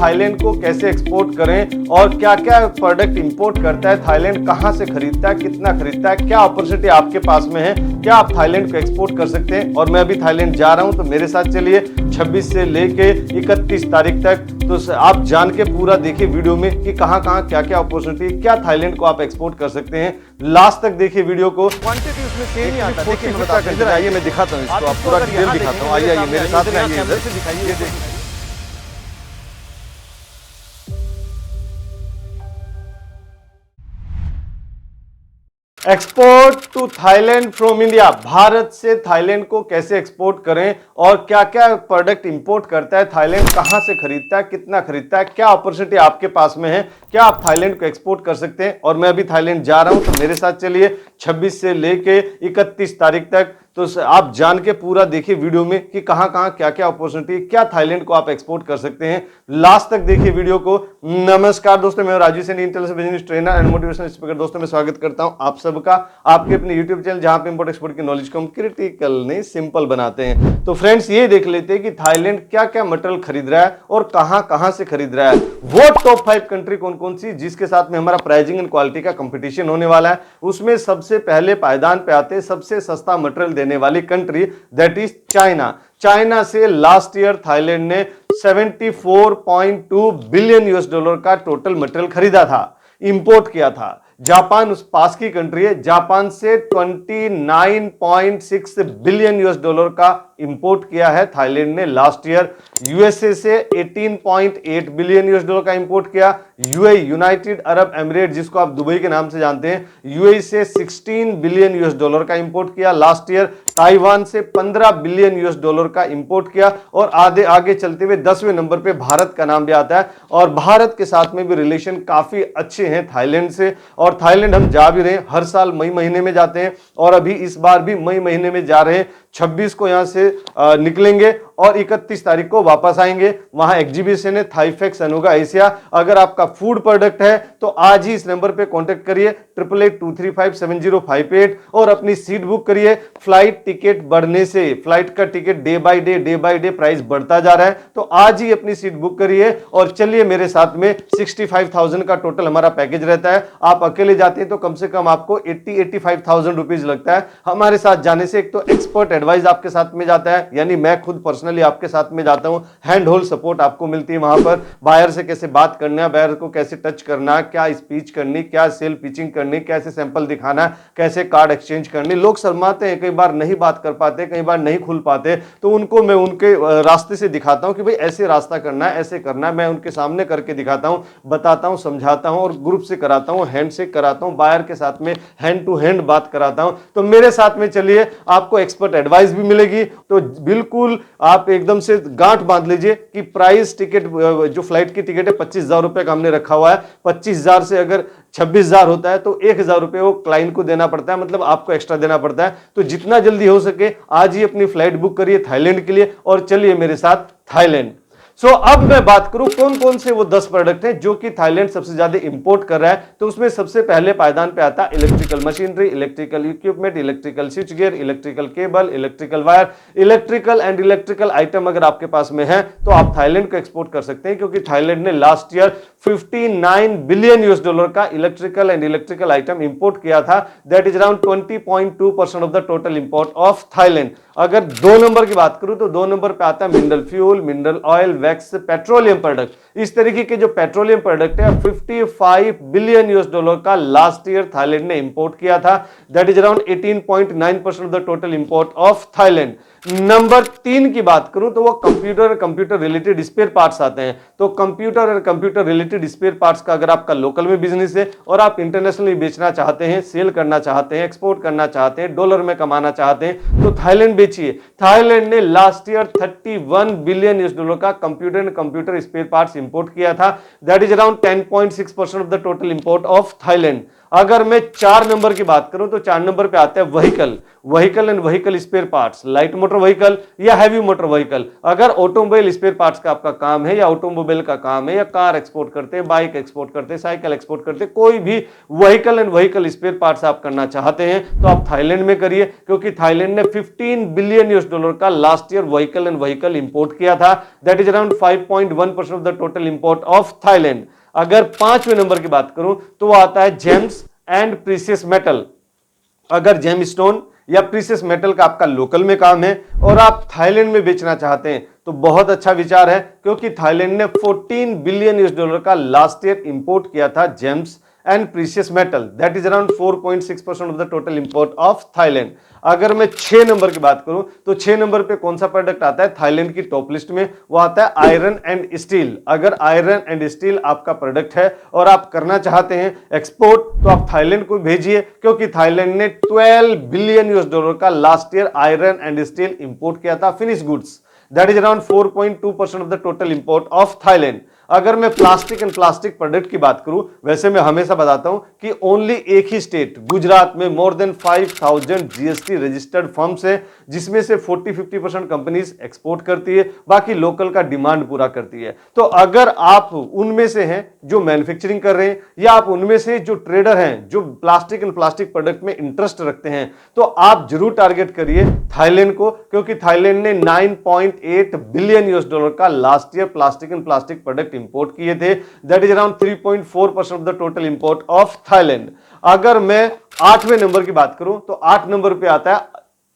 Thailand को कैसे export करें और क्या क्या प्रोडक्ट इंपोर्ट करता है थाईलैंड, कहां से खरीदता है, कितना खरीदता है, क्या अपॉर्चुनिटी आपके पास में है, क्या आप थाईलैंड को एक्सपोर्ट कर सकते हैं। और मैं अभी थाईलैंड जा रहा हूं, तो मेरे साथ चलिए 26 से लेके 31 तारीख तक, तो आप जान के पूरा देखिए वीडियो में कि कहां कहां क्या क्या अपॉर्चुनिटी, क्या थाईलैंड को आप एक्सपोर्ट कर सकते हैं। लास्ट तक देखिए वीडियो को। क्वांटिटी उसमें सेम ही आता है। देखिए इधर आइए, मैं दिखाता हूं इसको, आप पूरा डिटेल दिखाता हूं। आइए मेरे साथ में आइए, इधर से दिखाइए। Export to Thailand from India, Bharat से थाईलैंड को कैसे एक्सपोर्ट करें और क्या क्या प्रोडक्ट इंपोर्ट करता है थाईलैंड, कहां से खरीदता है, कितना खरीदता है, क्या अपॉर्चुनिटी आपके पास में है, क्या आप थाईलैंड को एक्सपोर्ट कर सकते हैं। और मैं अभी थाईलैंड जा रहा हूं, तो मेरे साथ चलिए 26 से लेके 31 तारीख तक, तो आप जान के पूरा देखिए वीडियो में कि कहां कहां क्या क्या अपॉर्चुनिटी, क्या थाईलैंड को आप एक्सपोर्ट कर सकते हैं। लास्ट तक देखिए वीडियो को। नमस्कार दोस्तों, मैं Raju Saini, intelligence business trainer and motivational speaker. दोस्तों मैं स्वागत करता हूं आप सबका आपके अपने यूट्यूब चैनल, जहां पे इंपोर्ट एक्सपोर्ट की नॉलेज को हम क्रिटिकल नहीं सिंपल बनाते हैं। तो फ्रेंड्स ये देख लेते हैं कि थाईलैंड क्या क्या मटेरियल खरीद रहा है और कहां कहां से खरीद रहा है। वो टॉप 5 कंट्री कौन कौन सी जिसके साथ में हमारा प्राइसिंग एंड क्वालिटी का कंपटीशन होने वाला है, उसमें सबसे पहले पायदान पे आते हैं सबसे सस्ता मटेरियल देने वाली country, that is China. China से लास्ट ईयर थाईलैंड ने 74.2 बिलियन यूएस डॉलर का टोटल मटेरियल खरीदा था, इंपोर्ट किया था। जापान उस पास की कंट्री है, जापान से 29.6 बिलियन यूएस डॉलर का इंपोर्ट किया है थाईलैंड ने लास्ट ईयर। यूएसए से 18.8 बिलियन यूएस डॉलर का इंपोर्ट किया। यूएई, यूनाइटेड अरब एमिरेट, जिसको आप दुबई के नाम से जानते हैं, यूएई से 16 बिलियन यूएस डॉलर का इंपोर्ट किया लास्ट ईयर। ताइवान से 15 बिलियन यूएस डॉलर का इंपोर्ट किया। और आगे चलते हुए 10वें नंबर पे भारत का नाम भी आता है, और भारत के साथ में भी रिलेशन काफी अच्छे हैं थाईलैंड से। और थाईलैंड हम जा भी रहे हैं, हर साल मई महीने में जाते हैं, और अभी इस बार भी मई महीने में जा रहे हैं। 26 को यहां से निकलेंगे और 31 तारीख को वापस आएंगे। वहां एग्जीबिशन है थाईफेक्स अनोगा एशिया। अगर आपका फूड प्रोडक्ट है तो आज ही इस नंबर पे कांटेक्ट करिए 8882357058 और अपनी सीट बुक करिए। फ्लाइट टिकट बढ़ने से, फ्लाइट का ticket day by day price बढ़ता जा रहा है, तो आज ही अपनी सीट बुक करिए और चलिए मेरे साथ में। 65,000 का टोटल हमारा पैकेज रहता है। आप अकेले जाते हैं तो कम से कम आपको 85,000 रुपीज लगता है। हमारे साथ जाने से एक तो एक्सपर्ट एडवाइस आपके साथ में जाता है, यानी मैं खुद पर्सनली आपके साथ में जाता हूं, हैंड होल्ड सपोर्ट आपको मिलती है वहां पर। बायर से कैसे बात करना है, बायर को कैसे टच करना, क्या स्पीच करनी, क्या सेल पिचिंग करनी, कैसे सैंपल दिखाना, कैसे कार्ड एक्सचेंज करनी। लोग शर्माते हैं, कई बार नहीं बात कर पाते, कई बार नहीं खुल पाते, तो उनको मैं उनके रास्ते से दिखाता हूं कि भाई ऐसे रास्ता करना है, ऐसे करना है। मैं उनके सामने करके दिखाता हूं, बताता हूं, समझाता हूं, और ग्रुप से कराता हूं, हैंड से कराता हूं, बायर के साथ में हैंड टू हैंड बात कराता हूं। तो मेरे साथ में चलिए, आपको एक्सपर्ट एडवाइस भी मिलेगी। तो बिल्कुल आप एकदम से गांठ बांध लीजिए कि प्राइस टिकट, जो फ्लाइट की टिकट है 25,000 रुपए का हमने रखा हुआ है। 25,000 से अगर 26,000 होता है तो 1,000 रुपए वो क्लाइंट को देना पड़ता है, मतलब आपको एक्स्ट्रा देना पड़ता है। तो जितना जल्दी हो सके आज ही अपनी फ्लाइट बुक करिए थाईलैंड के लिए और चलिए मेरे साथ थाईलैंड। अब मैं बात करूं कौन कौन से वो 10 प्रोडक्ट हैं जो कि थाईलैंड सबसे ज्यादा इंपोर्ट कर रहा है। तो उसमें सबसे पहले पायदान पे आता है electrical machinery, electrical equipment, electrical switch gear, electrical cable, electrical wire, electrical and electrical item अगर आपके पास में है तो आप थाईलैंड को एक्सपोर्ट कर सकते हैं, क्योंकि थाईलैंड ने last year 59 billion US dollar का electrical and electrical item import किया था। That is around 20.2% of the total import of Thailand. अगर 2 नंबर की बात करूं तो 2 नंबर पे आता है mineral fuel, mineral oil, wax, petroleum product. इस तरीके के जो पेट्रोलियम प्रोडक्ट है 55 बिलियन यूएस डॉलर का लास्ट ईयर थाईलैंड ने इंपोर्ट किया था। That is around 18.9% of the total import of Thailand. Number 3 की बात करूं तो वो कंप्यूटर रिलेटेड स्पेयर पार्ट्स आते हैं। तो कंप्यूटर और कंप्यूटर रिलेटेड स्पेयर पार्ट्स का अगर आपका लोकल में बिजनेस है और आप इंटरनेशनली बेचना चाहते हैं, सेल करना चाहते हैं, एक्सपोर्ट करना चाहते हैं, डॉलर में कमाना चाहते हैं, तो थाईलैंड बेचिए। थाईलैंड ने last year 31 billion US dollar का कंप्यूटर स्पेयर पार्ट्स इंपोर्ट किया था। That is around 10.6% of the total import of Thailand. अगर मैं 4 नंबर की बात करूं तो 4 नंबर पे आता है vehicle and vehicle spare parts, light motor vehicle या हैवी मोटर व्हीकल। अगर ऑटोमोबाइल स्पेयर पार्ट्स का आपका काम है या ऑटोमोबाइल का काम है या कार एक्सपोर्ट करते हैं, बाइक एक्सपोर्ट करते हैं, साइकिल एक्सपोर्ट करते हैं, कोई भी vehicle and vehicle spare parts आप करना चाहते हैं तो आप थाईलैंड में करिए, क्योंकि थाईलैंड ने 15 बिलियन यूएस डॉलर का last year vehicle and vehicle import किया था। That is around 5.1% of the total import of Thailand. अगर 5वें नंबर की बात करूं तो वो आता है जेम्स एंड प्रीशियस मेटल। अगर जेम स्टोन या प्रीशियस मेटल का आपका लोकल में काम है और आप थाईलैंड में बेचना चाहते हैं तो बहुत अच्छा विचार है, क्योंकि थाईलैंड ने 14 बिलियन यूएस डॉलर का लास्ट ईयर इंपोर्ट किया था James and precious metal. That is around 4.6% of the total import of Thailand. अगर मैं 6 नंबर की बात करूं तो 6 नंबर पे कौन सा प्रोडक्ट आता है थाईलैंड की टॉप लिस्ट में, वो आता है आयरन एंड स्टील। अगर आयरन एंड स्टील आपका प्रोडक्ट है और आप करना चाहते हैं एक्सपोर्ट तो आप थाईलैंड को भेजिए, क्योंकि थाईलैंड ने 12 बिलियन यूएस डॉलर का last year iron and steel import किया था finish goods. That is around 4.2% of the total import of Thailand. अगर मैं प्लास्टिक एंड प्लास्टिक प्रोडक्ट की बात करूं, वैसे मैं हमेशा बताता हूं कि ओनली एक ही स्टेट गुजरात में more than 5000 GST registered firms है, जिसमें से 40-50% कंपनीज एक्सपोर्ट करती है, बाकी लोकल का डिमांड पूरा करती है। तो अगर आप उनमें से हैं जो मैन्युफैक्चरिंग कर रहे हैं या आप उनमें से जो ट्रेडर हैं जो प्लास्टिक एंड प्लास्टिक प्रोडक्ट में इंटरेस्ट रखते हैं, तो आप जरूर टारगेट करिए थाईलैंड को, क्योंकि थाईलैंड ने 9.8 बिलियन यूएस डॉलर का last year plastic and plastic product import किए थे। That is around 3.4% of the total import of Thailand. अगर मैं 8वें नंबर की बात करूं तो 8 नंबर पे आता है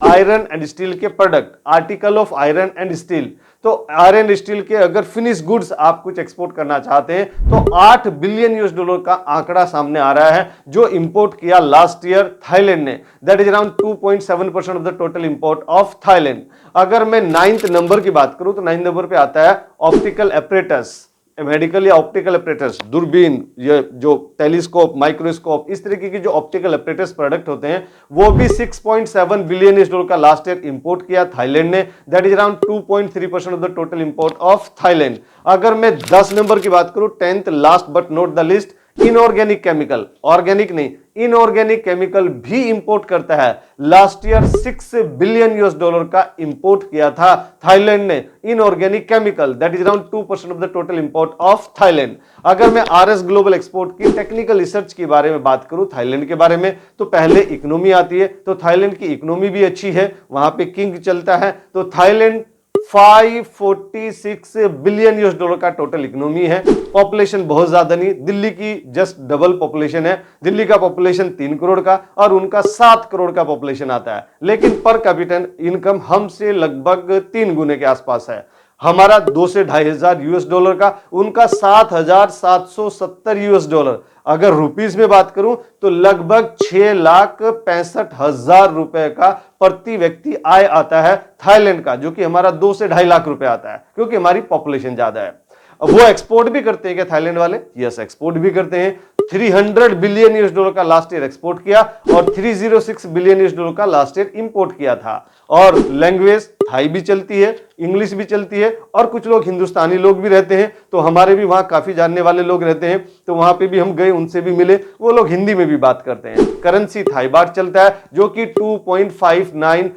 आयरन एंड स्टील के product, article of iron and steel. तो आयरन स्टील के अगर फिनिश गुड्स आप कुछ एक्सपोर्ट करना चाहते हैं तो 8 बिलियन यूएस डॉलर का आंकड़ा सामने आ रहा है जो इंपोर्ट किया लास्ट ईयर थाईलैंड ने। That is around 2.7% of the total import of Thailand. अगर मैं 9th नंबर की बात करूं तो 9th नंबर पे आता है ऑप्टिकल एपरेटस, मेडिकल या ऑप्टिकल एपरेटस, दूरबीन, ये जो टेलीस्कोप, माइक्रोस्कोप, इस तरीके की जो ऑप्टिकल एपरेटस प्रोडक्ट होते हैं वो भी 6.7 बिलियन यूएस डॉलर का लास्ट ईयर इंपोर्ट किया थाईलैंड ने। That is around 2.3% of the total import of Thailand. अगर मैं 10 नंबर की बात करूं, 10th last but not the list, inorganic chemical, organic नहीं इनऑर्गेनिक केमिकल भी इंपोर्ट करता है। Last year 6 billion US dollar का इंपोर्ट किया था थाईलैंड ने inorganic chemical. That is around 2% of the total import of Thailand. अगर मैं आरएस ग्लोबल एक्सपोर्ट की टेक्निकल रिसर्च के बारे में बात करूं थाईलैंड के बारे में, तो पहले इकोनॉमी आती है। तो थाईलैंड की इकोनॉमी भी अच्छी है, वहां पे किंग चलता है। तो थाईलैंड 546 बिलियन यूएस डॉलर का टोटल इकोनॉमी है। पॉपुलेशन बहुत ज्यादा नहीं, दिल्ली की जस्ट डबल पॉपुलेशन है। दिल्ली का पॉपुलेशन 3 करोड़ का और उनका 7 करोड़ का पॉपुलेशन आता है, लेकिन पर कैपिटल इनकम हमसे लगभग 3 गुने के आसपास है। हमारा 2 से 2,500 यूएस डॉलर का, उनका 7,770 यूएस डॉलर। अगर रुपीस में बात करूं तो लगभग 6,65,000 रुपए का प्रति व्यक्ति आय आता है थाईलैंड का, जो कि हमारा 2 से 2.5 लाख रुपए आता है, क्योंकि हमारी पॉपुलेशन ज्यादा है। वो एक्सपोर्ट भी करते हैं क्या थाईलैंड वाले? यस, एक्सपोर्ट भी करते हैं। 300 बिलियन यूएस डॉलर का लास्ट ईयर एक्सपोर्ट किया और 306 बिलियन यूएस डॉलर का लास्ट ईयर इंपोर्ट किया था। और लैंग्वेज थाई भी चलती है, इंग्लिश भी चलती है और कुछ लोग हिंदुस्तानी लोग भी रहते हैं। तो हमारे भी वहां काफी जानने वाले लोग रहते हैं, तो वहां पे भी हम गए, उनसे भी मिले, वो लोग हिंदी में भी बात करते हैं। करेंसी थाई बाट चलता है जो कि 2.59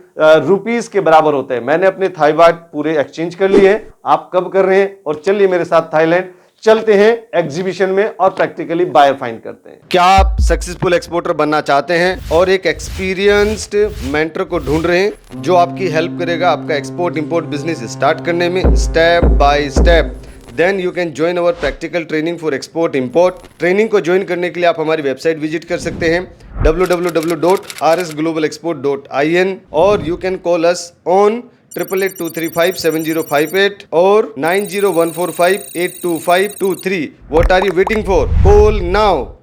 रुपीस के बराबर होते हैं। मैंने अपने थाई बाट पूरे एक्सचेंज कर लिए हैं, आप कब कर रहे हैं? और चलिए मेरे साथ थाईलैंड चलते हैं एग्जीबिशन में और प्रैक्टिकली बायर फाइंड करते हैं। क्या आप सक्सेसफुल एक्सपोर्टर बनना चाहते हैं और एक एक्सपीरियंस्ड मेंटर को ढूंढ रहे हैं जो आपकी हेल्प करेगा आपका एक्सपोर्ट इंपोर्ट बिजनेस स्टार्ट करने में step by step? Then you can join our practical training for export import. Training को ज्वाइन करने के लिए आप हमारी वेबसाइट विजिट कर सकते हैं www.rsglobalexport.in और you can call us on 8882357058 और 9014582523। What are you waiting for? Call now.